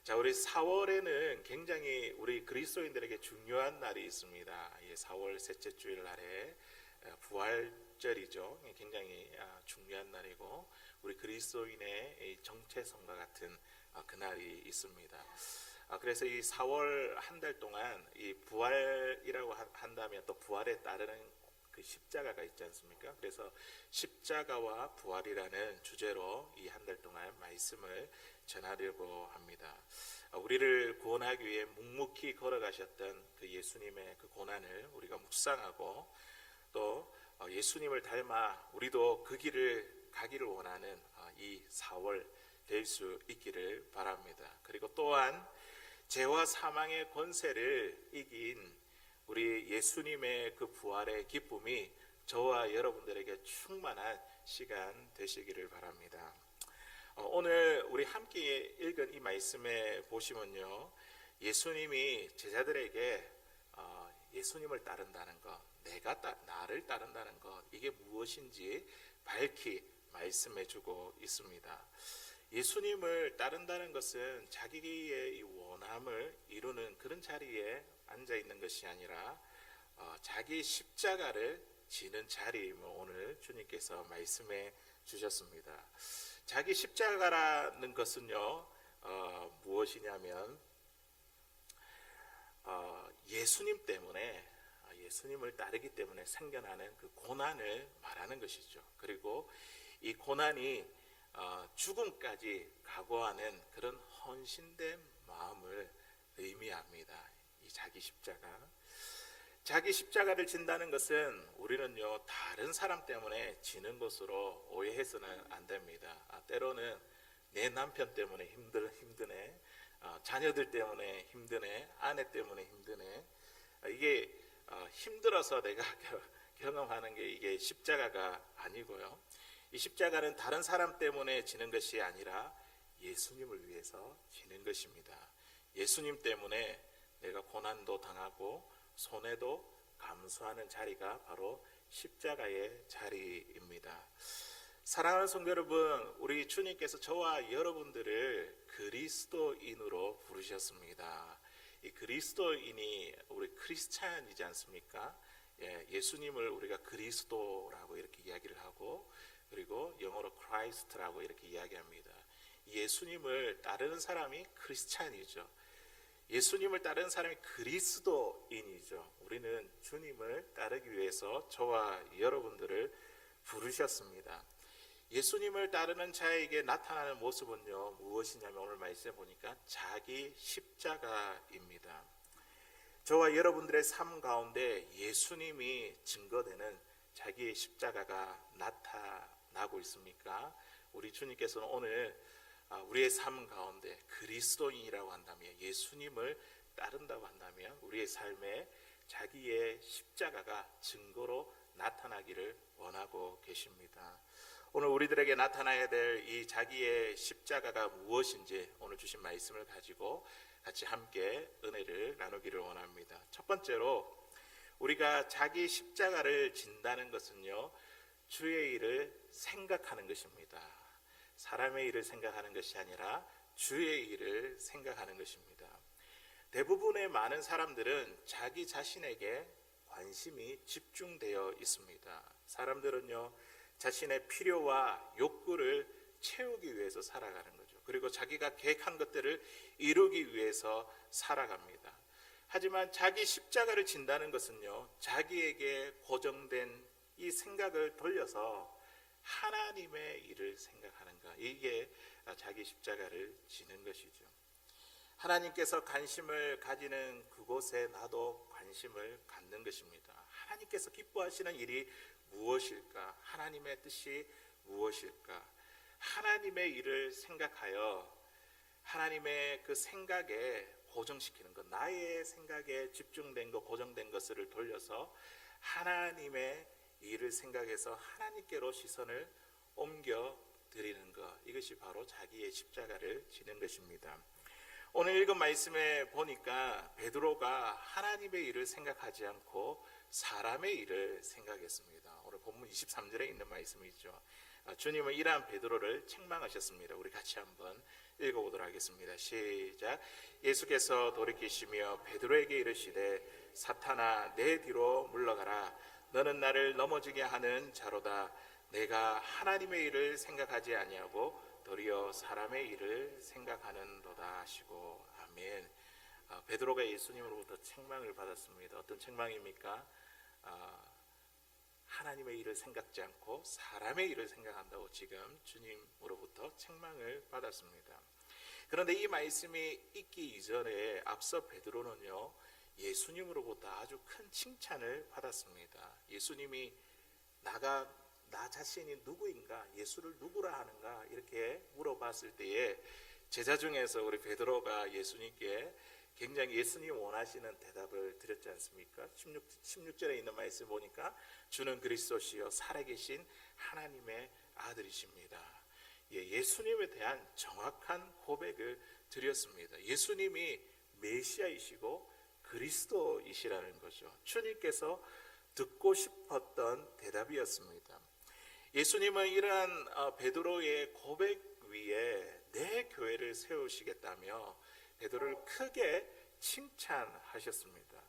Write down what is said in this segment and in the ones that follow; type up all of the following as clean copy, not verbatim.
자, 우리 4월에는 굉장히 우리 그리스도인들에게 중요한 날이 있습니다. 4월 셋째 주일 날에 부활절이죠. 굉장히 중요한 날이고 우리 그리스도인의 정체성과 같은 그날이 있습니다. 그래서 이 4월 한 달 동안 이 부활이라고 한다면 또 부활에 따르는 그 십자가가 있지 않습니까? 그래서 십자가와 부활이라는 주제로 이 한 달 동안 말씀을 전하려고 합니다. 우리를 구원하기 위해 묵묵히 걸어가셨던 그 예수님의 그 고난을 우리가 묵상하고 또 예수님을 닮아 우리도 그 길을 가기를 원하는 이 4월 될 수 있기를 바랍니다. 그리고 또한 죄와 사망의 권세를 이긴 우리 예수님의 그 부활의 기쁨이 저와 여러분들에게 충만한 시간 되시기를 바랍니다. 오늘 우리 함께 읽은 이 말씀에 보시면요, 예수님이 제자들에게 예수님을 따른다는 것, 내가 나를 따른다는 것, 이게 무엇인지 밝히 말씀해주고 있습니다. 예수님을 따른다는 것은 자기의 이 원함을 이루는 그런 자리에 앉아 있는 것이 아니라 자기 십자가를 지는 자리임을 오늘 주님께서 말씀해 주셨습니다. 자기 십자가라는 것은요, 무엇이냐면 예수님 때문에 예수님을 따르기 때문에 생겨나는 그 고난을 말하는 것이죠. 그리고 이 고난이 죽음까지 각오하는 그런 헌신된 마음을 의미합니다. 이 자기 십자가를 진다는 것은 우리는요, 다른 사람 때문에 지는 것으로 오해해서는 안 됩니다. 때로는 내 남편 때문에 힘드네, 자녀들 때문에 힘드네, 아내 때문에 힘드네, 이게 힘들어서 내가 경험하는 게 이게 십자가가 아니고요, 이 십자가는 다른 사람 때문에 지는 것이 아니라 예수님을 위해서 지는 것입니다. 예수님 때문에 내가 고난도 당하고 손해도 감수하는 자리가 바로 십자가의 자리입니다. 사랑하는 성도 여러분, 우리 주님께서 저와 여러분들을 그리스도인으로 부르셨습니다. 이 그리스도인이 우리 크리스찬이지 않습니까? 예수님을 우리가 그리스도라고 이렇게 이야기를 하고, 그리고 영어로 크라이스트라고 이렇게 이야기합니다. 예수님을 따르는 사람이 크리스찬이죠. 예수님을 따르는 사람이 그리스도인이죠. 우리는 주님을 따르기 위해서 저와 여러분들을 부르셨습니다. 예수님을 따르는 자에게 나타나는 모습은요, 무엇이냐면 오늘 말씀해 보니까 자기 십자가입니다. 저와 여러분들의 삶 가운데 예수님이 증거되는 자기의 십자가가 나타나고 있습니까? 우리 주님께서는 오늘 우리의 삶 가운데 그리스도인이라고 한다면, 예수님을 따른다고 한다면 우리의 삶에 자기의 십자가가 증거로 나타나기를 원하고 계십니다. 오늘 우리들에게 나타나야 될 이 자기의 십자가가 무엇인지 오늘 주신 말씀을 가지고 같이 함께 은혜를 나누기를 원합니다. 첫 번째로 우리가 자기 십자가를 진다는 것은요, 주의 일을 생각하는 것입니다. 사람의 일을 생각하는 것이 아니라 주의 일을 생각하는 것입니다. 대부분의 많은 사람들은 자기 자신에게 관심이 집중되어 있습니다. 사람들은요, 자신의 필요와 욕구를 채우기 위해서 살아가는 거죠. 그리고 자기가 계획한 것들을 이루기 위해서 살아갑니다. 하지만 자기 십자가를 진다는 것은요, 자기에게 고정된 이 생각을 돌려서 하나님의 일을 생각하는 것, 이게 자기 십자가를 지는 것이죠. 하나님께서 관심을 가지는 그곳에 나도 관심을 갖는 것입니다. 하나님께서 기뻐하시는 일이 무엇일까? 하나님의 뜻이 무엇일까? 하나님의 일을 생각하여 하나님의 그 생각에 고정시키는 것, 나의 생각에 집중된 것, 고정된 것을 돌려서 하나님의 일을 생각해서 하나님께로 시선을 옮겨 드리는 것, 이것이 바로 자기의 십자가를 지는 것입니다. 오늘 읽은 말씀에 보니까 베드로가 하나님의 일을 생각하지 않고 사람의 일을 생각했습니다. 오늘 본문 23절에 있는 말씀이 있죠. 주님은 이러한 베드로를 책망하셨습니다. 우리 같이 한번 읽어보도록 하겠습니다. 시작. 예수께서 돌이키시며 베드로에게 이르시되 사탄아 내 뒤로 물러가라. 너는 나를 넘어지게 하는 자로다. 내가 하나님의 일을 생각하지 아니하고 도리어 사람의 일을 생각하는도다 하시고. 아멘. 베드로가 예수님으로부터 책망을 받았습니다. 어떤 책망입니까? 하나님의 일을 생각지 않고 사람의 일을 생각한다고 지금 주님으로부터 책망을 받았습니다. 그런데 이 말씀이 있기 이전에 앞서 베드로는요, 예수님으로부터 아주 큰 칭찬을 받았습니다. 예수님이 나 자신이 누구인가, 예수를 누구라 하는가 이렇게 물어봤을 때에 제자 중에서 우리 베드로가 예수님께 굉장히 예수님 원하시는 대답을 드렸지 않습니까? 16절에 있는 말씀 보니까 주는 그리스도시요 살아계신 하나님의 아들이십니다. 예수님에 대한 정확한 고백을 드렸습니다. 예수님이 메시아이시고 그리스도이시라는 거죠. 주님께서 듣고 싶었던 대답이었습니다. 예수님은 이러한 베드로의 고백 위에 내 교회를 세우시겠다며 베드로를 크게 칭찬하셨습니다.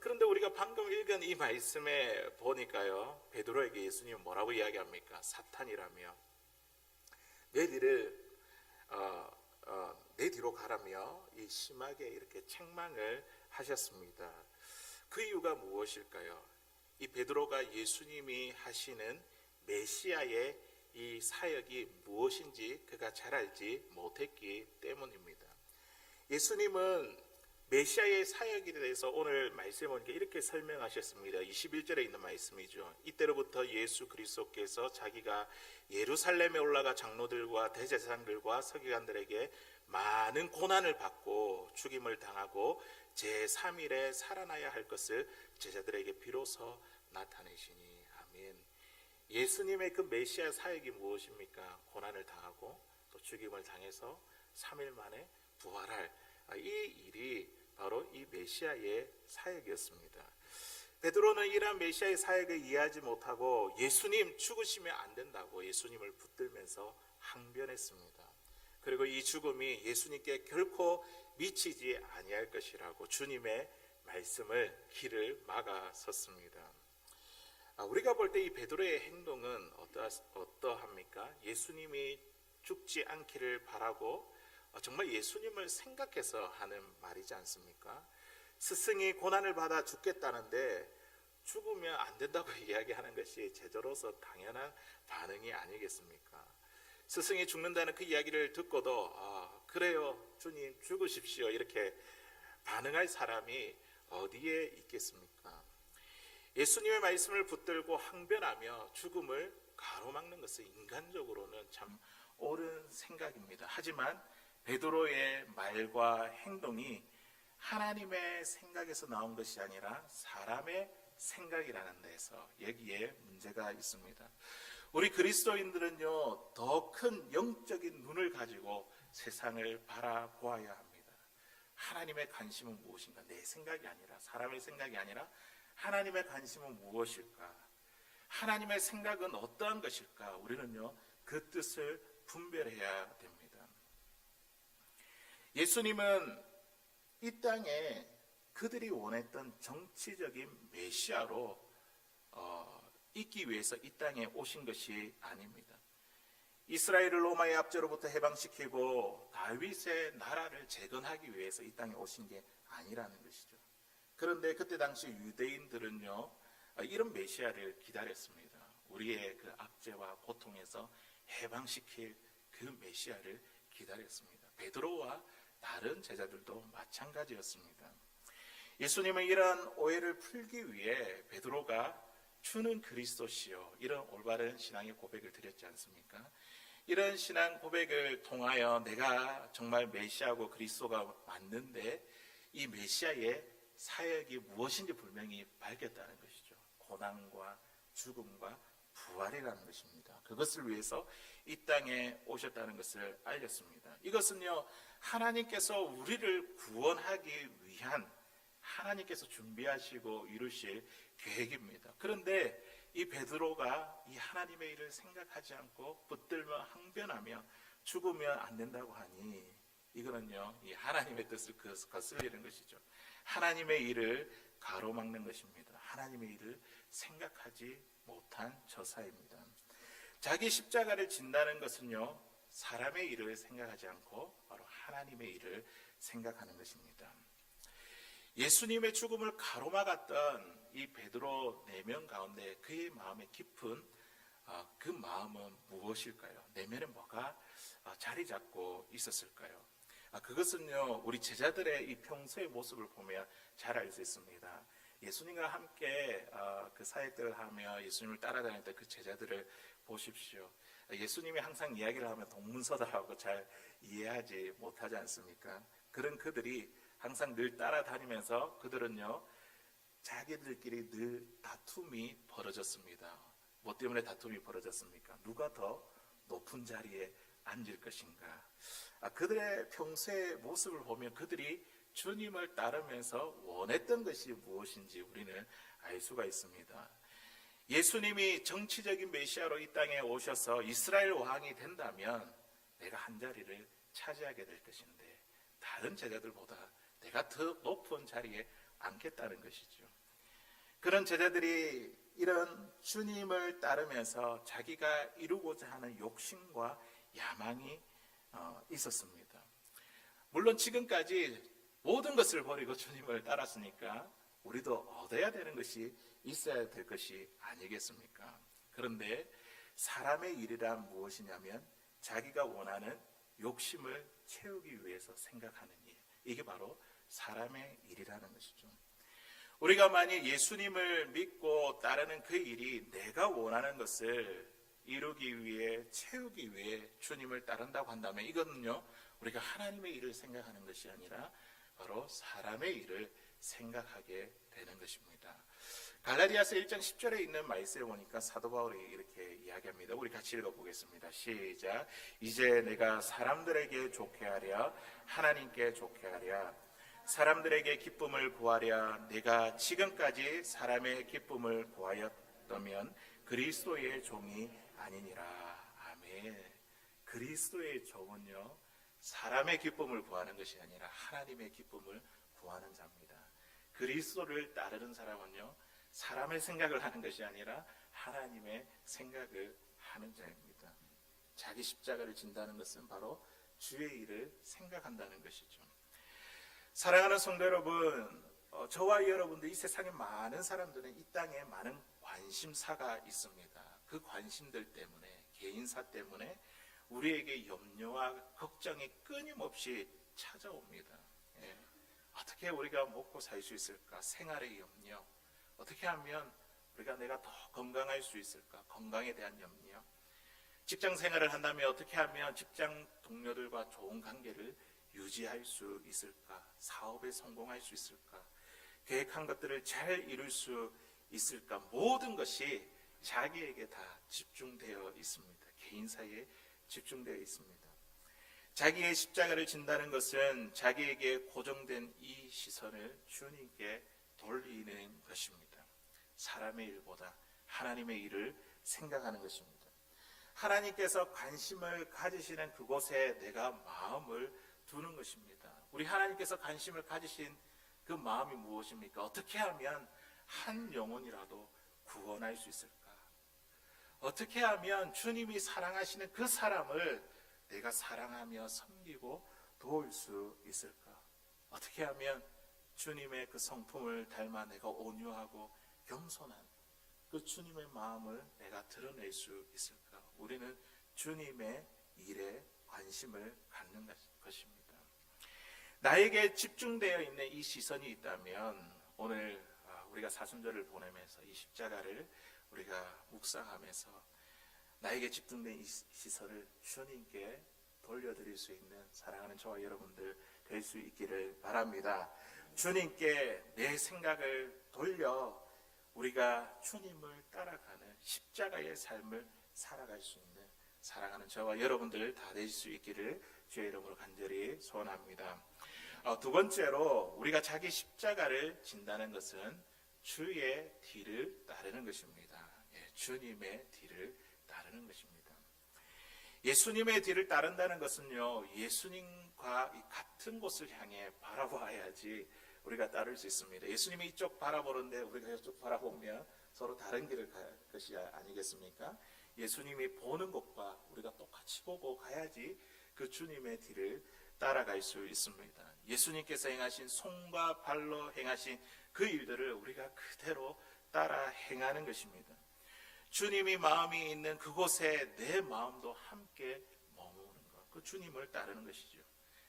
그런데 우리가 방금 읽은 이 말씀에 보니까요, 베드로에게 예수님은 뭐라고 이야기합니까? 사탄이라며 내 뒤로 가라며 심하게 이렇게 책망을 하셨습니다. 그 이유가 무엇일까요? 이 베드로가 예수님이 하시는 메시아의 이 사역이 무엇인지 그가 잘 알지 못했기 때문입니다. 예수님은 메시아의 사역에 대해서 오늘 말씀에 보니까 이렇게 설명하셨습니다. 21절에 있는 말씀이죠. 이때로부터 예수 그리스도께서 자기가 예루살렘에 올라가 장로들과 대제사장들과 서기관들에게 많은 고난을 받고 죽임을 당하고 제3일에 살아나야 할 것을 제자들에게 비로소 나타내시니. 아멘. 예수님의 그 메시아 사역이 무엇입니까? 고난을 당하고 또 죽임을 당해서 3일 만에 부활할 이 일이 바로 이 메시아의 사역이었습니다. 베드로는 이러한 메시아의 사역을 이해하지 못하고 예수님 죽으시면 안 된다고 예수님을 붙들면서 항변했습니다. 그리고 이 죽음이 예수님께 결코 미치지 아니할 것이라고 주님의 말씀을 길을 막아섰습니다. 우리가 볼 때 이 베드로의 행동은 어떠합니까? 예수님이 죽지 않기를 바라고 정말 예수님을 생각해서 하는 말이지 않습니까? 스승이 고난을 받아 죽겠다는데 죽으면 안 된다고 이야기하는 것이 제자로서 당연한 반응이 아니겠습니까? 스승이 죽는다는 그 이야기를 듣고도 그래요 주님 죽으십시오 이렇게 반응할 사람이 어디에 있겠습니까? 예수님의 말씀을 붙들고 항변하며 죽음을 가로막는 것은 인간적으로는 참 옳은 생각입니다. 하지만 베드로의 말과 행동이 하나님의 생각에서 나온 것이 아니라 사람의 생각이라는 데서 여기에 문제가 있습니다. 우리 그리스도인들은요, 더 큰 영적인 눈을 가지고 세상을 바라보아야 합니다. 하나님의 관심은 무엇인가? 내 생각이 아니라, 사람의 생각이 아니라 하나님의 관심은 무엇일까? 하나님의 생각은 어떠한 것일까? 우리는요, 그 뜻을 분별해야 됩니다. 예수님은 이 땅에 그들이 원했던 정치적인 메시아로 있기 위해서 이 땅에 오신 것이 아닙니다. 이스라엘을 로마의 압제로부터 해방시키고 다윗의 나라를 재건하기 위해서 이 땅에 오신 게 아니라는 것이죠. 그런데 그때 당시 유대인들은요, 이런 메시아를 기다렸습니다. 우리의 그 압제와 고통에서 해방시킬 그 메시아를 기다렸습니다. 베드로와 다른 제자들도 마찬가지였습니다. 예수님은 이러한 오해를 풀기 위해 베드로가 주는 그리스도시요 이런 올바른 신앙의 고백을 드렸지 않습니까? 이런 신앙 고백을 통하여 내가 정말 메시아고 그리스도가 맞는데 이 메시아의 사역이 무엇인지 분명히 밝혔다는 것이죠. 고난과 죽음과 부활이라는 것입니다. 그것을 위해서 이 땅에 오셨다는 것을 알렸습니다. 이것은요, 하나님께서 우리를 구원하기 위한 하나님께서 준비하시고 이루실 계획입니다. 그런데 이 베드로가 이 하나님의 일을 생각하지 않고 붙들며 항변하며 죽으면 안 된다고 하니 이거는요, 이 하나님의 뜻을 거슬리는 것이죠. 하나님의 일을 가로막는 것입니다. 하나님의 일을 생각하지 못한 저사입니다. 자기 십자가를 진다는 것은요, 사람의 일을 생각하지 않고 바로 하나님의 일을 생각하는 것입니다. 예수님의 죽음을 가로막았던 이 베드로 4명 가운데 그의 마음에 깊은 그 마음은 무엇일까요? 내면에 뭐가 자리 잡고 있었을까요? 그것은요, 우리 제자들의 이 평소의 모습을 보면 잘 알 수 있습니다. 예수님과 함께 그 사역들을 하며 예수님을 따라다녔던 그 제자들을 보십시오. 예수님이 항상 이야기를 하면 동문서답하고 잘 이해하지 못하지 않습니까? 그런 그들이 항상 늘 따라다니면서 그들은요, 자기들끼리 늘 다툼이 벌어졌습니다. 뭐 때문에 다툼이 벌어졌습니까? 누가 더 높은 자리에 앉을 것인가? 그들의 평소의 모습을 보면 그들이 주님을 따르면서 원했던 것이 무엇인지 우리는 알 수가 있습니다. 예수님이 정치적인 메시아로 이 땅에 오셔서 이스라엘 왕이 된다면 내가 한 자리를 차지하게 될 것인데 다른 제자들보다 내가 더 높은 자리에 앉겠다는 것이죠. 그런 제자들이 이런 주님을 따르면서 자기가 이루고자 하는 욕심과 야망이 있었습니다. 물론 지금까지 모든 것을 버리고 주님을 따랐으니까 우리도 얻어야 되는 것이 있어야 될 것이 아니겠습니까? 그런데 사람의 일이란 무엇이냐면 자기가 원하는 욕심을 채우기 위해서 생각하는 일, 이게 바로 사람의 일이라는 것이죠. 우리가 만약 예수님을 믿고 따르는 그 일이 내가 원하는 것을 이루기 위해, 채우기 위해 주님을 따른다고 한다면 이거는요, 우리가 하나님의 일을 생각하는 것이 아니라 바로 사람의 일을 생각하게 되는 것입니다. 갈라디아서 1장 10절에 있는 말씀을 보니까 사도 바울이 이렇게 이야기합니다. 우리 같이 읽어보겠습니다. 시작. 이제 내가 사람들에게 좋게 하랴 하나님께 좋게 하랴 사람들에게 기쁨을 구하랴 내가 지금까지 사람의 기쁨을 구하였다면 그리스도의 종이 아니니라. 아멘. 그리스도의 종은요, 사람의 기쁨을 구하는 것이 아니라 하나님의 기쁨을 구하는 자입니다. 그리스도를 따르는 사람은요, 사람의 생각을 하는 것이 아니라 하나님의 생각을 하는 자입니다. 자기 십자가를 진다는 것은 바로 주의 일을 생각한다는 것이죠. 사랑하는 성도 여러분, 저와 여러분들, 이 세상에 많은 사람들은 이 땅에 많은 관심사가 있습니다. 그 관심들 때문에, 개인사 때문에 우리에게 염려와 걱정이 끊임없이 찾아옵니다. 예. 어떻게 우리가 먹고 살 수 있을까? 생활의 염려. 어떻게 하면 내가 더 건강할 수 있을까? 건강에 대한 염려. 직장 생활을 한다면 어떻게 하면 직장 동료들과 좋은 관계를 유지할 수 있을까? 사업에 성공할 수 있을까? 계획한 것들을 잘 이룰 수 있을까? 모든 것이 자기에게 다 집중되어 있습니다. 개인사에 집중되어 있습니다. 자기의 십자가를 진다는 것은 자기에게 고정된 이 시선을 주님께 돌리는 것입니다. 사람의 일보다 하나님의 일을 생각하는 것입니다. 하나님께서 관심을 가지시는 그곳에 내가 마음을 두는 것입니다. 우리 하나님께서 관심을 가지신 그 마음이 무엇입니까? 어떻게 하면 한 영혼이라도 구원할 수 있을까? 어떻게 하면 주님이 사랑하시는 그 사람을 내가 사랑하며 섬기고 도울 수 있을까? 어떻게 하면 주님의 그 성품을 닮아 내가 온유하고 겸손한 그 주님의 마음을 내가 드러낼 수 있을까? 우리는 주님의 일에 관심을 갖는 것입니다. 나에게 집중되어 있는 이 시선이 있다면 오늘 우리가 사순절을 보내면서 이 십자가를 우리가 묵상하면서 나에게 집중된 이 시선을 주님께 돌려드릴 수 있는 사랑하는 저와 여러분들 될 수 있기를 바랍니다. 주님께 내 생각을 돌려 우리가 주님을 따라가는 십자가의 삶을 살아갈 수 있는 사랑하는 저와 여러분들 다 되실 수 있기를 주의 이름으로 간절히 소원합니다. 두 번째로 우리가 자기 십자가를 진다는 것은 주의 뒤를 따르는 것입니다. 주님의 뒤를 따르는 것입니다. 예수님의 뒤를 따른다는 것은요, 예수님과 같은 곳을 향해 바라봐야지 우리가 따를 수 있습니다. 예수님이 이쪽 바라보는데 우리가 이쪽 바라보면 서로 다른 길을 갈 것이 아니겠습니까? 예수님이 보는 곳과 우리가 똑같이 보고 가야지 그 주님의 뒤를 따라갈 수 있습니다. 예수님께서 행하신 손과 발로 행하신 그 일들을 우리가 그대로 따라 행하는 것입니다. 주님이 마음이 있는 그곳에 내 마음도 함께 머무는 것, 그 주님을 따르는 것이죠.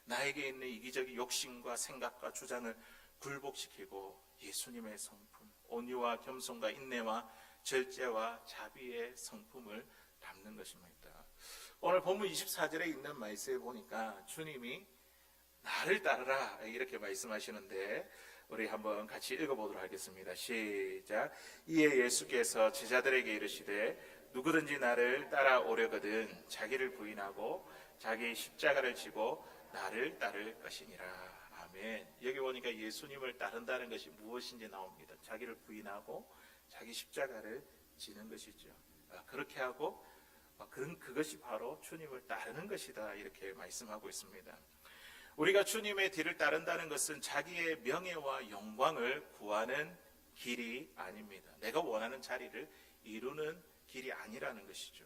나에게 있는 이기적인 욕심과 생각과 주장을 굴복시키고 예수님의 성품, 온유와 겸손과 인내와 절제와 자비의 성품을 담는 것입니다. 오늘 본문 24절에 있는 말씀에 보니까 주님이 나를 따르라 이렇게 말씀하시는데 우리 한번 같이 읽어보도록 하겠습니다. 시작. 이에 예수께서 제자들에게 이르시되 누구든지 나를 따라오려거든 자기를 부인하고 자기 십자가를 지고 나를 따를 것이니라. 아멘. 여기 보니까 예수님을 따른다는 것이 무엇인지 나옵니다. 자기를 부인하고 자기 십자가를 지는 것이죠. 그렇게 하고 그것이 바로 주님을 따르는 것이다 이렇게 말씀하고 있습니다. 우리가 주님의 뒤를 따른다는 것은 자기의 명예와 영광을 구하는 길이 아닙니다. 내가 원하는 자리를 이루는 길이 아니라는 것이죠.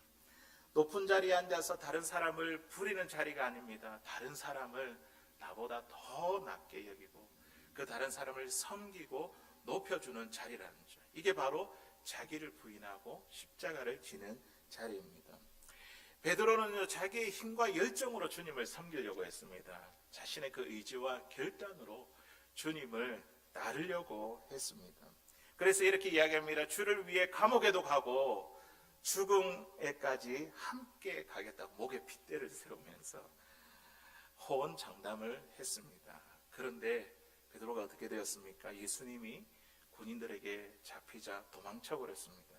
높은 자리에 앉아서 다른 사람을 부리는 자리가 아닙니다. 다른 사람을 나보다 더 낮게 여기고 그 다른 사람을 섬기고 높여주는 자리라는 점. 이게 바로 자기를 부인하고 십자가를 지는 자리입니다. 베드로는 자기의 힘과 열정으로 주님을 섬기려고 했습니다. 자신의 그 의지와 결단으로 주님을 따르려고 했습니다. 그래서 이렇게 이야기합니다. 주를 위해 감옥에도 가고 죽음에까지 함께 가겠다고 목에 핏대를 세우면서 호언장담을 했습니다. 그런데 베드로가 어떻게 되었습니까? 예수님이 군인들에게 잡히자 도망쳐 버렸습니다.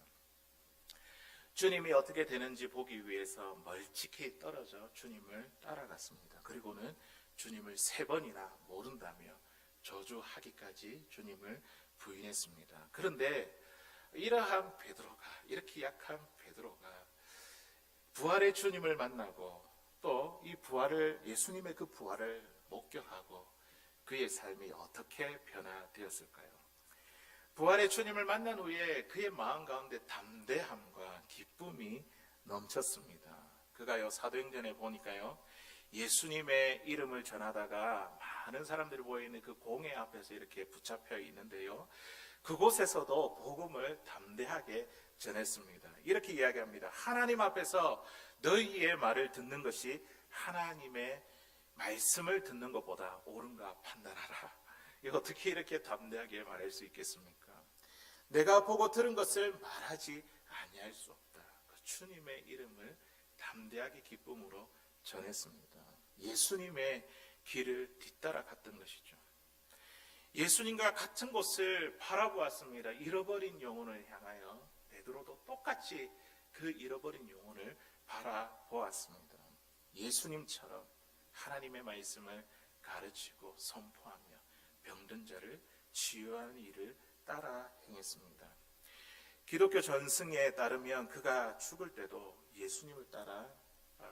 주님이 어떻게 되는지 보기 위해서 멀찍이 떨어져 주님을 따라갔습니다. 그리고는 주님을 3번이나 모른다며 저주하기까지 주님을 부인했습니다. 그런데 이러한 베드로가, 이렇게 약한 베드로가 부활의 주님을 만나고 또 이 부활을, 예수님의 그 부활을 목격하고 그의 삶이 어떻게 변화되었을까요? 부활의 주님을 만난 후에 그의 마음 가운데 담대함과 기쁨이 넘쳤습니다. 그가요, 사도행전에 보니까요, 예수님의 이름을 전하다가 많은 사람들이 모여있는 그 공회 앞에서 이렇게 붙잡혀 있는데요, 그곳에서도 복음을 담대하게 전했습니다. 이렇게 이야기합니다. 하나님 앞에서 너희의 말을 듣는 것이 하나님의 말씀을 듣는 것보다 옳은가 판단하라. 이거 어떻게 이렇게 담대하게 말할 수 있겠습니까? 내가 보고 들은 것을 말하지 아니할 수 없다. 그 주님의 이름을 담대하게 기쁨으로 전했습니다. 예수님의 길을 뒤따라 갔던 것이죠. 예수님과 같은 곳을 바라보았습니다. 잃어버린 영혼을 향하여 베드로도 똑같이 그 잃어버린 영혼을 바라보았습니다. 예수님처럼 하나님의 말씀을 가르치고 선포하며 병든 자를 치유하는 일을 따라 행했습니다. 기독교 전승에 따르면 그가 죽을 때도 예수님을 따라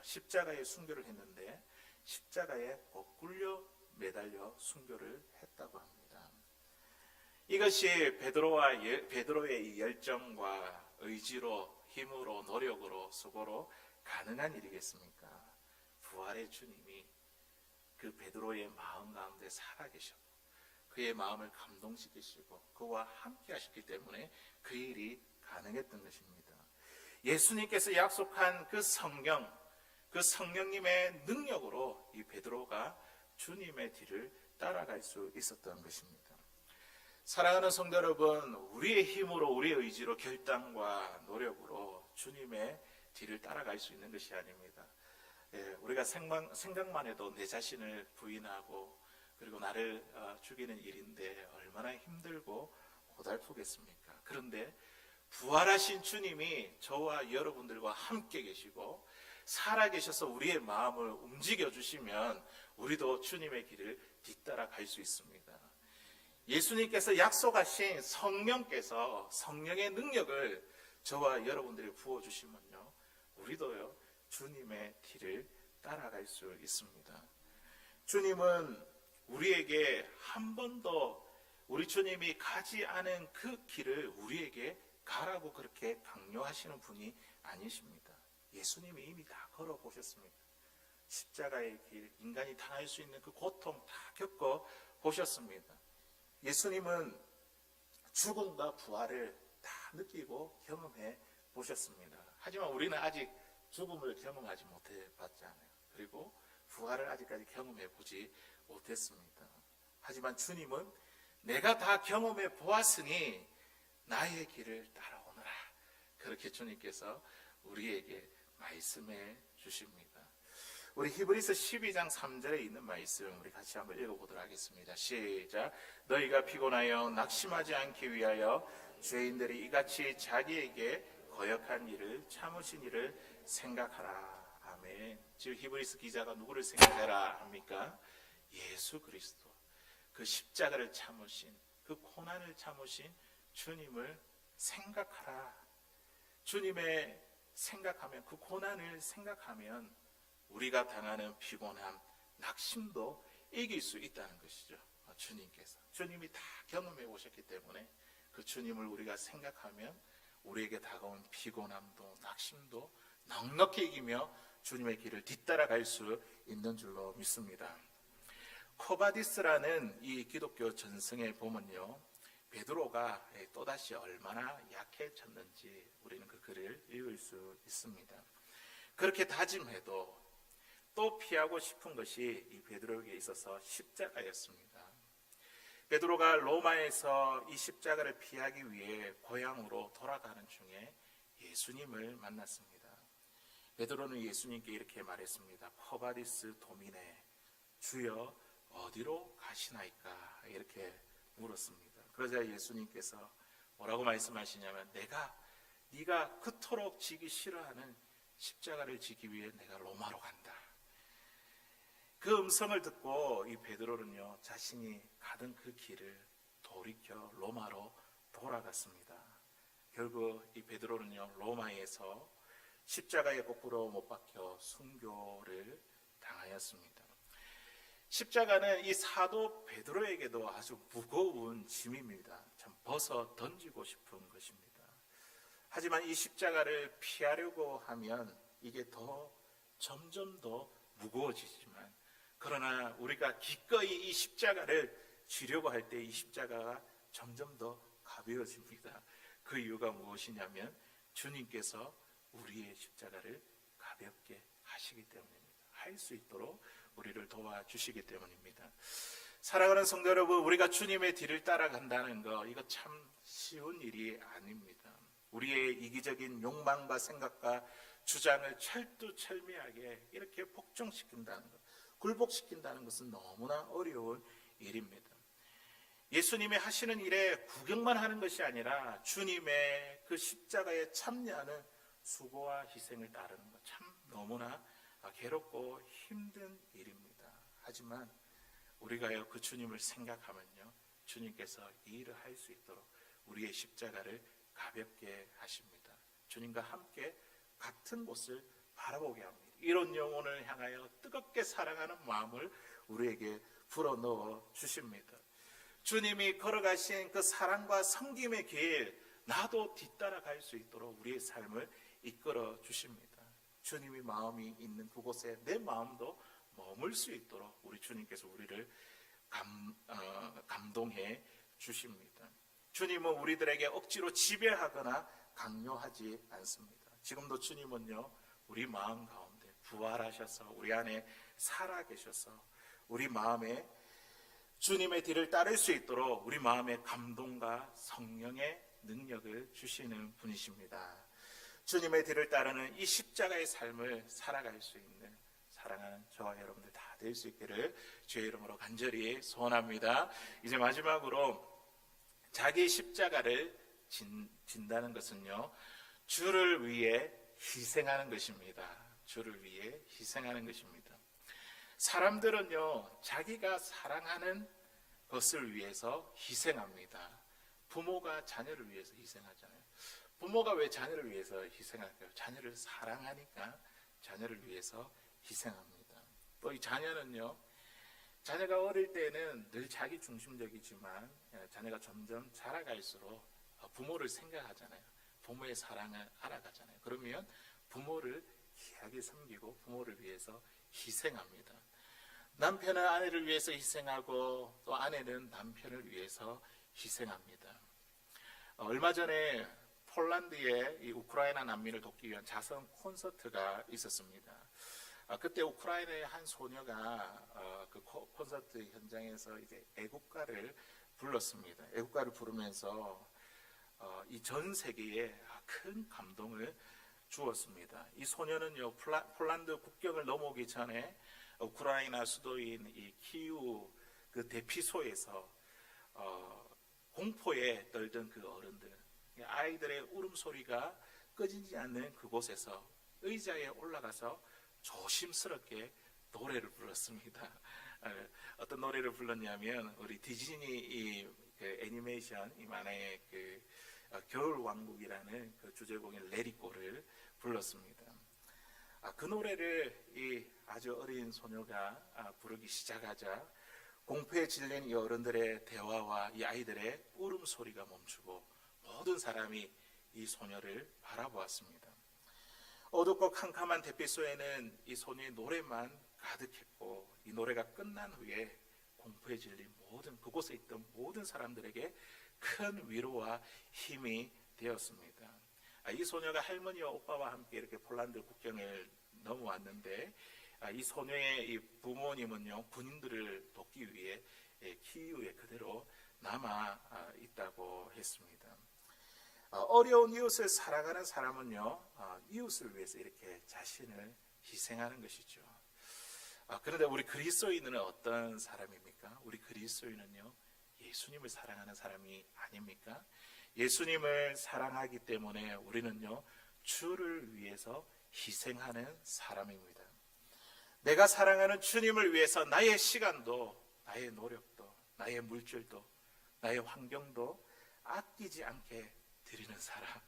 십자가에 순교를 했는데 십자가에 거꾸로 매달려 순교를 했다고 합니다. 이것이 베드로의 열정과 의지로, 힘으로, 노력으로, 수고로 가능한 일이겠습니까? 부활의 주님이 그 베드로의 마음 가운데 살아계셨고 그의 마음을 감동시키시고 그와 함께 하셨기 때문에 그 일이 가능했던 것입니다. 예수님께서 약속한 그 성령, 그 성령님의 능력으로 이 베드로가 주님의 뒤를 따라갈 수 있었던 것입니다. 사랑하는 성도 여러분, 우리의 힘으로, 우리의 의지로, 결단과 노력으로 주님의 뒤를 따라갈 수 있는 것이 아닙니다. 우리가 생각만 해도 내 자신을 부인하고 그리고 나를 죽이는 일인데 얼마나 힘들고 고달프겠습니까? 그런데 부활하신 주님이 저와 여러분들과 함께 계시고 살아계셔서 우리의 마음을 움직여 주시면 우리도 주님의 길을 뒤따라 갈 수 있습니다. 예수님께서 약속하신 성령께서 성령의 능력을 저와 여러분들이 부어주시면요, 우리도요 주님의 뒤를 따라갈 수 있습니다. 주님은 우리에게 한 번도 우리 주님이 가지 않은 그 길을 우리에게 가라고 그렇게 강요하시는 분이 아니십니다. 예수님이 이미 다 걸어보셨습니다. 십자가의 길, 인간이 당할 수 있는 그 고통 다 겪어보셨습니다. 예수님은 죽음과 부활을 다 느끼고 경험해 보셨습니다. 하지만 우리는 아직 죽음을 경험하지 못해봤잖아요. 그리고 부활을 아직까지 경험해 보지 못했습니다. 하지만 주님은 내가 다 경험해 보았으니 나의 길을 따라오너라, 그렇게 주님께서 우리에게 말씀해 주십니다. 우리 히브리서 12장 3절에 있는 말씀 우리 같이 한번 읽어보도록 하겠습니다. 시작. 너희가 피곤하여 낙심하지 않기 위하여 죄인들이 이같이 자기에게 거역한 일을 참으신 일을 생각하라. 아멘. 지금 히브리서 기자가 누구를 생각해라 합니까? 예수 그리스도, 그 십자가를 참으신, 그 고난을 참으신 주님을 생각하라. 주님의 생각하면, 그 고난을 생각하면 우리가 당하는 피곤함, 낙심도 이길 수 있다는 것이죠. 주님이 다 경험해 오셨기 때문에 그 주님을 우리가 생각하면 우리에게 다가온 피곤함도 낙심도 넉넉히 이기며 주님의 길을 뒤따라갈 수 있는 줄로 믿습니다. 코바디스라는 이 기독교 전승에 보면요, 베드로가 또다시 얼마나 약해졌는지 우리는 그 글을 읽을 수 있습니다. 그렇게 다짐해도 또 피하고 싶은 것이 이 베드로에게 있어서 십자가였습니다. 베드로가 로마에서 이 십자가를 피하기 위해 고향으로 돌아가는 중에 예수님을 만났습니다. 베드로는 예수님께 이렇게 말했습니다. 코바디스 도미네, 주여 어디로 가시나이까? 이렇게 물었습니다. 그러자 예수님께서 뭐라고 말씀하시냐면, 네가 그토록 지기 싫어하는 십자가를 지기 위해 내가 로마로 간다. 그 음성을 듣고 이 베드로는요, 자신이 가던 그 길을 돌이켜 로마로 돌아갔습니다. 결국 이 베드로는요, 로마에서 십자가에 거꾸로 못 박혀 순교를 당하였습니다. 십자가는 이 사도 베드로에게도 아주 무거운 짐입니다. 참 벗어 던지고 싶은 것입니다. 하지만 이 십자가를 피하려고 하면 이게 점점 더 무거워지지만, 그러나 우리가 기꺼이 이 십자가를 지려고 할 때 이 십자가가 점점 더 가벼워집니다. 그 이유가 무엇이냐면 주님께서 우리의 십자가를 가볍게 하시기 때문입니다. 할 수 있도록 우리를 도와주시기 때문입니다. 사랑하는 성도 여러분, 우리가 주님의 뒤를 따라간다는 거, 이거 참 쉬운 일이 아닙니다. 우리의 이기적인 욕망과 생각과 주장을 철두철미하게 이렇게 복종시킨다는 것, 굴복시킨다는 것은 너무나 어려운 일입니다. 예수님이 하시는 일에 구경만 하는 것이 아니라 주님의 그 십자가에 참여하는 수고와 희생을 따르는 것, 참 너무나 괴롭고 힘든 일입니다. 하지만 우리가요, 그 주님을 생각하면요, 주님께서 이 일을 할 수 있도록 우리의 십자가를 가볍게 하십니다. 주님과 함께 같은 곳을 바라보게 합니다. 이런 영혼을 향하여 뜨겁게 사랑하는 마음을 우리에게 불어넣어 주십니다. 주님이 걸어가신 그 사랑과 섬김의 길, 나도 뒤따라 갈 수 있도록 우리의 삶을 이끌어 주십니다. 주님이 마음이 있는 그곳에 내 마음도 머물 수 있도록 우리 주님께서 우리를 감동해 주십니다. 주님은 우리들에게 억지로 지배하거나 강요하지 않습니다. 지금도 주님은요, 우리 마음 가운데 부활하셔서 우리 안에 살아계셔서 우리 마음에 주님의 뒤를 따를 수 있도록 우리 마음에 감동과 성령의 능력을 주시는 분이십니다. 주님의 뒤를 따르는 이 십자가의 삶을 살아갈 수 있는 사랑하는 저와 여러분들 다 될 수 있기를 주의 이름으로 간절히 소원합니다. 이제 마지막으로 자기 십자가를 진다는 것은요, 주를 위해 희생하는 것입니다. 주를 위해 희생하는 것입니다. 사람들은요, 자기가 사랑하는 것을 위해서 희생합니다. 부모가 자녀를 위해서 희생하잖아요. 부모가 왜 자녀를 위해서 희생할까요? 자녀를 사랑하니까 자녀를 위해서 희생합니다. 또 이 자녀는요, 자녀가 어릴 때는 늘 자기 중심적이지만 자녀가 점점 자라갈수록 부모를 생각하잖아요. 부모의 사랑을 알아가잖아요. 그러면 부모를 귀하게 섬기고 부모를 위해서 희생합니다. 남편은 아내를 위해서 희생하고 또 아내는 남편을 위해서 희생합니다. 얼마 전에 폴란드에 이 우크라이나 난민을 돕기 위한 자선 콘서트가 있었습니다. 그때 우크라이나의 한 소녀가 그 콘서트 현장에서 이제 애국가를 불렀습니다. 애국가를 부르면서 이 전 세계에 큰 감동을 주었습니다. 이 소녀는요, 폴란드 국경을 넘어오기 전에 우크라이나 수도인 이 키우 그 대피소에서 공포에 떨던 그 어른들, 아이들의 울음소리가 꺼지지 않는 그곳에서 의자에 올라가서 조심스럽게 노래를 불렀습니다. 어떤 노래를 불렀냐면 우리 디즈니 그 애니메이션 이 만화의 그 겨울 왕국이라는 그 주제곡인 레디고를 불렀습니다. 그 노래를 이 아주 어린 소녀가 부르기 시작하자 공포에 질린 이 어른들의 대화와 이 아이들의 울음소리가 멈추고 모든 사람이 이 소녀를 바라보았습니다. 어둡고 캄캄한 대피소에는 이 소녀의 노래만 가득했고 이 노래가 끝난 후에 공포에 질린 모든 그곳에 있던 모든 사람들에게 큰 위로와 힘이 되었습니다. 이 소녀가 할머니와 오빠와 함께 이렇게 폴란드 국경을 넘어왔는데 이 소녀의 이 부모님은요 군인들을 돕기 위해 키이우에 그대로 남아 있다고 했습니다. 어려운 이웃을 사랑하는 사람은요 이웃을 위해서 이렇게 자신을 희생하는 것이죠. 그런데 우리 그리스도인은 어떤 사람입니까? 우리 그리스도인은요 예수님을 사랑하는 사람이 아닙니까? 예수님을 사랑하기 때문에 우리는요 주를 위해서 희생하는 사람입니다. 내가 사랑하는 주님을 위해서 나의 시간도 나의 노력도 나의 물질도 나의 환경도 아끼지 않게 드리는 사람,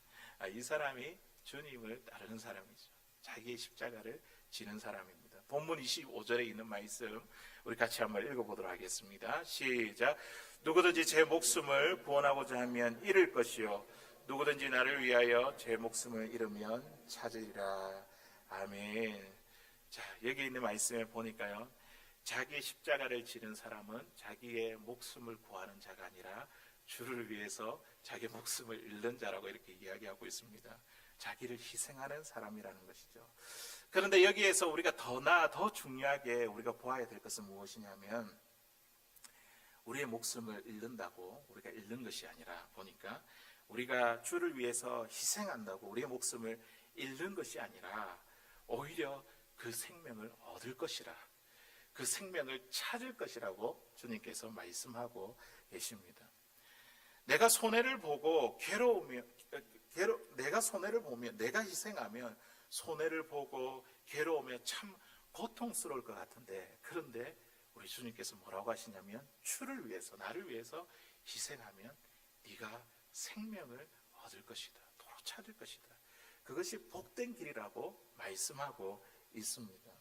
이 사람이 주님을 따르는 사람이죠. 자기의 십자가를 지는 사람입니다. 본문 25절에 있는 말씀 우리 같이 한번 읽어보도록 하겠습니다. 시작. 누구든지 제 목숨을 구원하고자 하면 잃을 것이요 누구든지 나를 위하여 제 목숨을 잃으면 찾으리라. 아멘. 자, 여기 있는 말씀에 보니까요 자기의 십자가를 지는 사람은 자기의 목숨을 구하는 자가 아니라 주를 위해서 자기 목숨을 잃는 자라고 이렇게 이야기하고 있습니다. 자기를 희생하는 사람이라는 것이죠. 그런데 여기에서 우리가 더 중요하게 우리가 보아야 될 것은 무엇이냐면 우리의 목숨을 잃는다고 우리가 잃는 것이 아니라 보니까 우리가 주를 위해서 희생한다고 우리의 목숨을 잃는 것이 아니라 오히려 그 생명을 얻을 것이라 그 생명을 찾을 것이라고 주님께서 말씀하고 계십니다. 내가 손해를 보고 내가 손해를 보면 내가 희생하면 손해를 보고 괴로우며 참 고통스러울 것 같은데 그런데 우리 주님께서 뭐라고 하시냐면 주를 위해서 나를 위해서 희생하면 네가 생명을 얻을 것이다. 도로 찾을 것이다. 그것이 복된 길이라고 말씀하고 있습니다.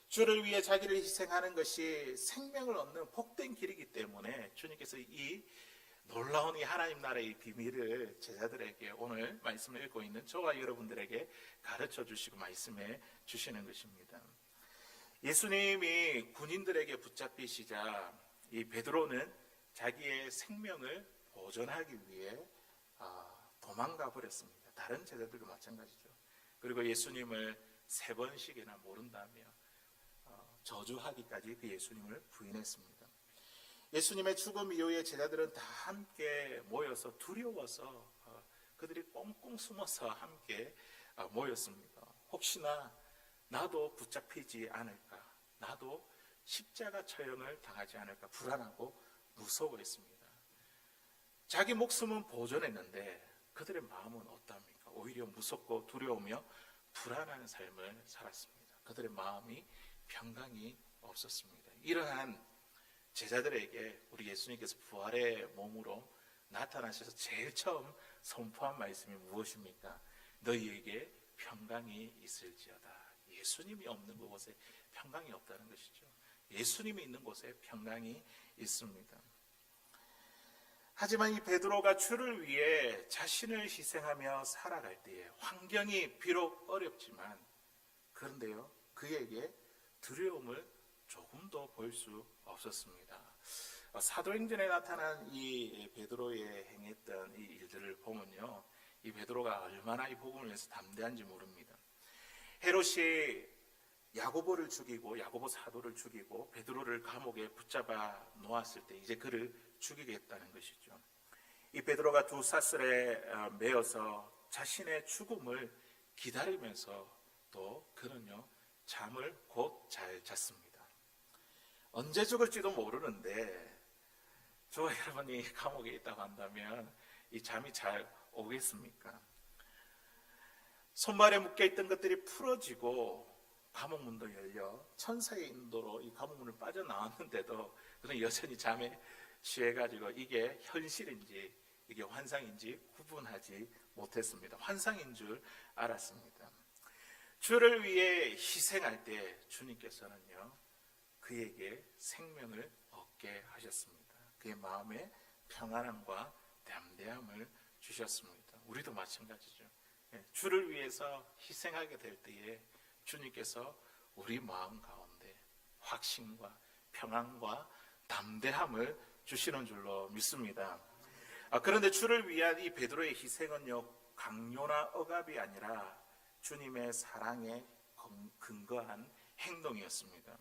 주를 위해 자기를 희생하는 것이 생명을 얻는 복된 길이기 때문에 주님께서 이 놀라운 이 하나님 나라의 비밀을 제자들에게 오늘 말씀을 읽고 있는 저와 여러분들에게 가르쳐 주시고 말씀해 주시는 것입니다. 예수님이 군인들에게 붙잡히시자 이 베드로는 자기의 생명을 보존하기 위해 도망가 버렸습니다. 다른 제자들도 마찬가지죠. 그리고 예수님을 3번씩이나 모른다며 저주하기까지 그 예수님을 부인했습니다. 예수님의 죽음 이후에 제자들은 다 함께 모여서 두려워서 그들이 꽁꽁 숨어서 함께 모였습니다. 혹시나 나도 붙잡히지 않을까, 나도 십자가 처형을 당하지 않을까 불안하고 무서워했습니다. 자기 목숨은 보존했는데 그들의 마음은 어떠합니까? 오히려 무섭고 두려우며 불안한 삶을 살았습니다. 그들의 마음이 평강이 없었습니다. 이러한 제자들에게 우리 예수님께서 부활의 몸으로 나타나셔서 제일 처음 선포한 말씀이 무엇입니까? 너희에게 평강이 있을지어다. 예수님이 없는 곳에 평강이 없다는 것이죠. 예수님이 있는 곳에 평강이 있습니다. 하지만 이 베드로가 주를 위해 자신을 희생하며 살아갈 때에 환경이 비록 어렵지만 그런데요, 그에게 두려움을 조금도 볼 수 없었습니다. 사도행전에 나타난 이 베드로의 행했던 이 일들을 보면요, 이 베드로가 얼마나 이 복음을 위해서 담대한지 모릅니다. 헤롯이 야고보를 죽이고 야고보 사도를 죽이고 베드로를 감옥에 붙잡아 놓았을 때 이제 그를 죽이겠다는 것이죠. 이 베드로가 두 사슬에 매어서 자신의 죽음을 기다리면서 또 그는요, 잠을 곧 잘 잤습니다. 언제 죽을지도 모르는데 저와 여러분이 감옥에 있다고 한다면 이 잠이 잘 오겠습니까? 손발에 묶여있던 것들이 풀어지고 감옥문도 열려 천사의 인도로 이 감옥문을 빠져나왔는데도 그는 여전히 잠에 취해가지고 이게 현실인지 이게 환상인지 구분하지 못했습니다. 환상인 줄 알았습니다. 주를 위해 희생할 때 주님께서는요, 그에게 생명을 얻게 하셨습니다. 그의 마음에 평안함과 담대함을 주셨습니다. 우리도 마찬가지죠. 주를 위해서 희생하게 될 때에 주님께서 우리 마음 가운데 확신과 평안과 담대함을 주시는 줄로 믿습니다. 그런데 주를 위한 이 베드로의 희생은요, 강요나 억압이 아니라 주님의 사랑에 근거한 행동이었습니다.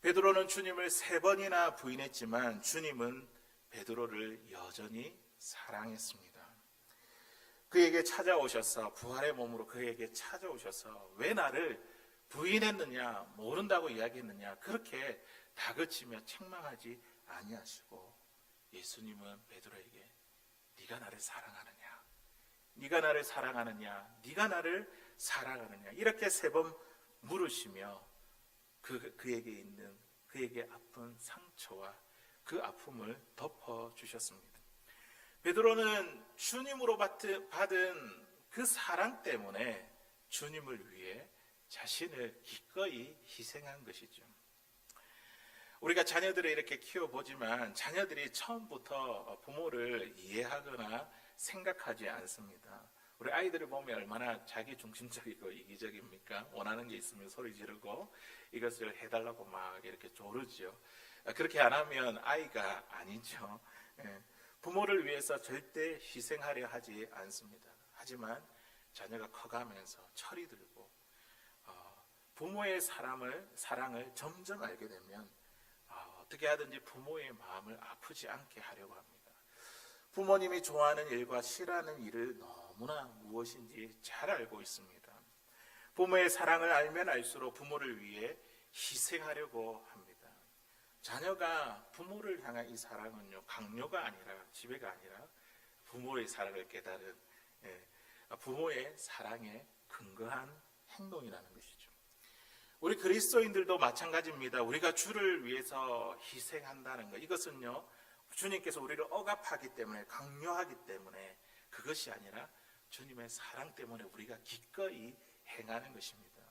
베드로는 주님을 3번이나 부인했지만 주님은 베드로를 여전히 사랑했습니다. 그에게 찾아오셔서 부활의 몸으로 그에게 찾아오셔서 왜 나를 부인했느냐, 모른다고 이야기했느냐, 그렇게 다그치며 책망하지 아니하시고 예수님은 베드로에게 네가 나를 사랑하느냐, 네가 나를 사랑하느냐, 네가 나를 사랑하느냐, 이렇게 3번 물으시며 그에게 있는 그에게 아픈 상처와 그 아픔을 덮어주셨습니다. 베드로는 주님으로 받은 그 사랑 때문에 주님을 위해 자신을 기꺼이 희생한 것이죠. 우리가 자녀들을 이렇게 키워보지만 자녀들이 처음부터 부모를 이해하거나 생각하지 않습니다. 우리 아이들을 보면 얼마나 자기중심적이고 이기적입니까? 원하는 게 있으면 소리 지르고 이것을 해달라고 막 이렇게 조르죠. 그렇게 안 하면 아이가 아니죠. 부모를 위해서 절대 희생하려 하지 않습니다. 하지만 자녀가 커가면서 철이 들고 부모의 사랑을 점점 알게 되면 어떻게 하든지 부모의 마음을 아프지 않게 하려고 합니다. 부모님이 좋아하는 일과 싫어하는 일을 너무나 무엇인지 잘 알고 있습니다. 부모의 사랑을 알면 알수록 부모를 위해 희생하려고 합니다. 자녀가 부모를 향한 이 사랑은요, 강요가 아니라 지배가 아니라 부모의 사랑을 깨달은 부모의 사랑에 근거한 행동이라는 것이죠. 우리 그리스도인들도 마찬가지입니다. 우리가 주를 위해서 희생한다는 것, 이것은요, 주님께서 우리를 억압하기 때문에, 강요하기 때문에, 그것이 아니라 주님의 사랑 때문에 우리가 기꺼이 행하는 것입니다.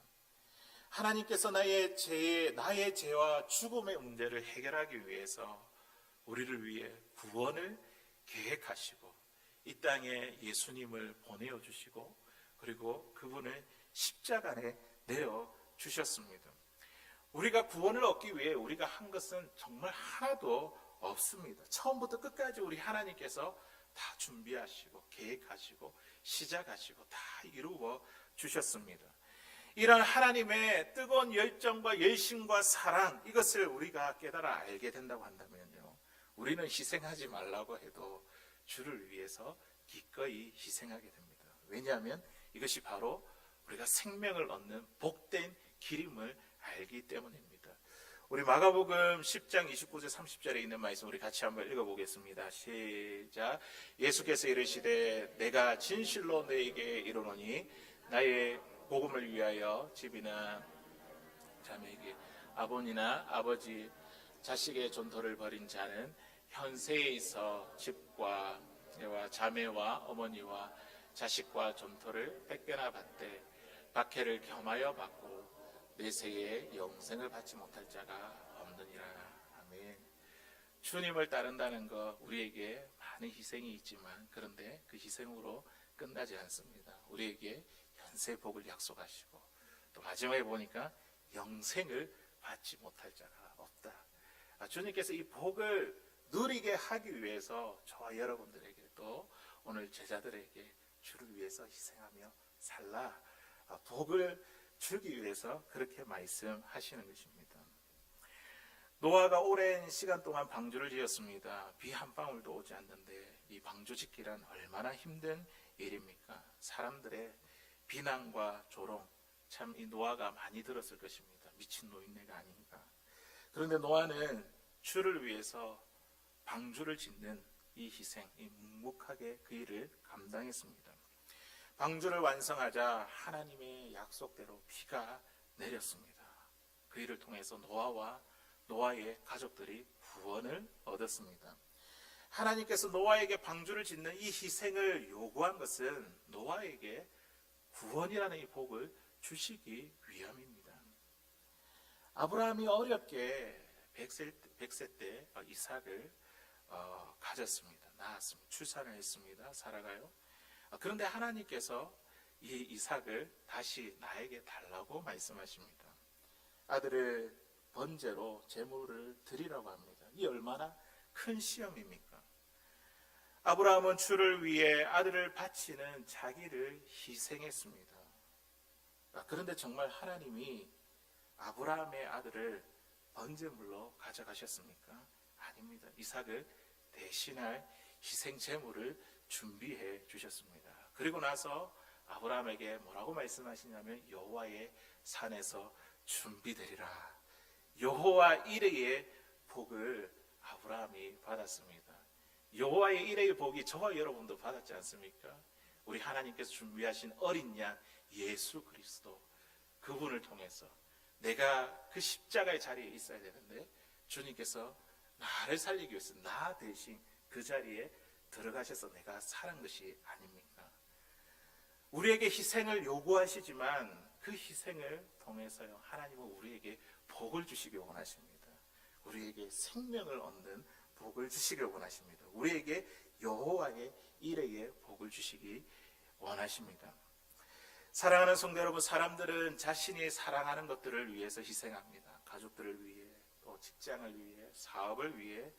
하나님께서 나의 죄와 죽음의 문제를 해결하기 위해서 우리를 위해 구원을 계획하시고 이 땅에 예수님을 보내어 주시고 그리고 그분을 십자가에 내어 주셨습니다. 우리가 구원을 얻기 위해 우리가 한 것은 정말 하나도 없습니다. 처음부터 끝까지 우리 하나님께서 다 준비하시고 계획하시고 시작하시고 다 이루어 주셨습니다. 이런 하나님의 뜨거운 열정과 열심과 사랑, 이것을 우리가 깨달아 알게 된다고 한다면요, 우리는 희생하지 말라고 해도 주를 위해서 기꺼이 희생하게 됩니다. 왜냐하면 이것이 바로 우리가 생명을 얻는 복된 길임을 알기 때문입니다. 우리 마가복음 10장 29절 30절에 있는 말씀 우리 같이 한번 읽어보겠습니다. 시작. 예수께서 이르시되 내가 진실로 너에게 이르노니 나의 복음을 위하여 집이나 자매에게 아버지나 아버지 자식의 존토를 벌인 자는 현세에 있어 집과 와 자매와 어머니와 자식과 존토를 뺏겨나 받되 박해를 겸하여 받고 내세에 영생을 받지 못할 자가 없느니라. 아멘. 주님을 따른다는 것, 우리에게 많은 희생이 있지만 그런데 그 희생으로 끝나지 않습니다. 우리에게 현세 복을 약속하시고 또 마지막에 보니까 영생을 받지 못할 자가 없다. 주님께서 이 복을 누리게 하기 위해서 저와 여러분들에게 또 오늘 제자들에게 주를 위해서 희생하며 살라, 복을 주기 위해서 그렇게 말씀하시는 것입니다. 노아가 오랜 시간 동안 방주를 지었습니다. 비 한 방울도 오지 않는데 이 방주 짓기란 얼마나 힘든 일입니까? 사람들의 비난과 조롱, 참 이 노아가 많이 들었을 것입니다. 미친 노인네가 아닌가. 그런데 노아는 주를 위해서 방주를 짓는 이 희생, 이 묵묵하게 그 일을 감당했습니다. 방주를 완성하자 하나님의 약속대로 비가 내렸습니다. 그 일을 통해서 노아와 노아의 가족들이 구원을 얻었습니다. 하나님께서 노아에게 방주를 짓는 이 희생을 요구한 것은 노아에게 구원이라는 이 복을 주시기 위함입니다. 아브라함이 어렵게 100세 때 이삭을 가졌습니다. 낳았습니다. 출산을 했습니다. 사라가요. 그런데 하나님께서 이 이삭을 다시 나에게 달라고 말씀하십니다. 아들을 번제로 제물을 드리라고 합니다. 이 얼마나 큰 시험입니까? 아브라함은 주를 위해 아들을 바치는 자기를 희생했습니다. 그런데 정말 하나님이 아브라함의 아들을 번제물로 가져가셨습니까? 아닙니다. 이삭을 대신할 희생 제물을 준비해 주셨습니다. 그리고 나서 아브라함에게 뭐라고 말씀하시냐면 여호와의 산에서 준비되리라. 여호와 이레의 복을 아브라함이 받았습니다. 여호와의 이레의 복이 저와 여러분도 받았지 않습니까? 우리 하나님께서 준비하신 어린 양 예수 그리스도, 그분을 통해서 내가 그 십자가의 자리에 있어야 되는데 주님께서 나를 살리기 위해서 나 대신 그 자리에 들어가셔서 내가 살은 것이 아닙니까? 우리에게 희생을 요구하시지만 그 희생을 통해서요, 하나님은 우리에게 복을 주시기 원하십니다. 우리에게 생명을 얻는 복을 주시기 원하십니다. 우리에게 여호와의 이레의 복을 주시기 원하십니다. 사랑하는 성도 여러분, 사람들은 자신이 사랑하는 것들을 위해서 희생합니다. 가족들을 위해, 또 직장을 위해, 사업을 위해,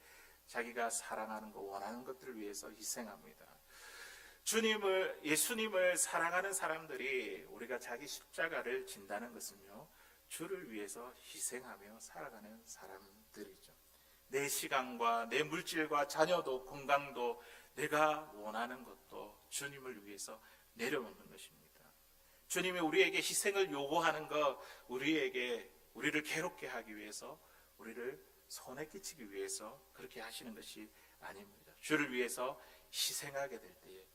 자기가 사랑하는 것, 원하는 것들을 위해서 희생합니다. 예수님을 사랑하는 사람들이 우리가 자기 십자가를 진다는 것은요, 주를 위해서 희생하며 살아가는 사람들이죠. 내 시간과 내 물질과 자녀도 건강도 내가 원하는 것도 주님을 위해서 내려놓는 것입니다. 주님이 우리에게 희생을 요구하는 것, 우리를 괴롭게 하기 위해서, 우리를 손해 끼치기 위해서 그렇게 하시는 것이 아닙니다. 주를 위해서 희생하게 될 때에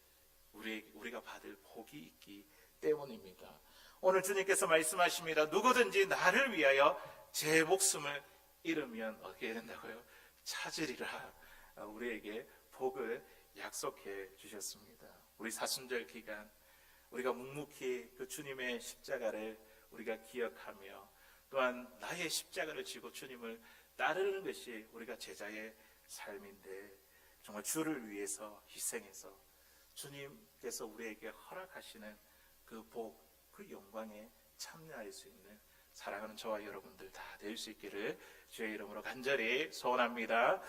우리가 받을 복이 있기 때문입니다. 오늘 주님께서 말씀하십니다. 누구든지 나를 위하여 제 목숨을 잃으면 어떻게 된다고요? 찾으리라. 우리에게 복을 약속해 주셨습니다. 우리 사순절 기간 우리가 묵묵히 그 주님의 십자가를 우리가 기억하며 또한 나의 십자가를 지고 주님을 따르는 것이 우리가 제자의 삶인데, 정말 주를 위해서 희생해서 주님께서 우리에게 허락하시는 그 복, 그 영광에 참여할 수 있는 사랑하는 저와 여러분들 다 될 수 있기를 주의 이름으로 간절히 소원합니다.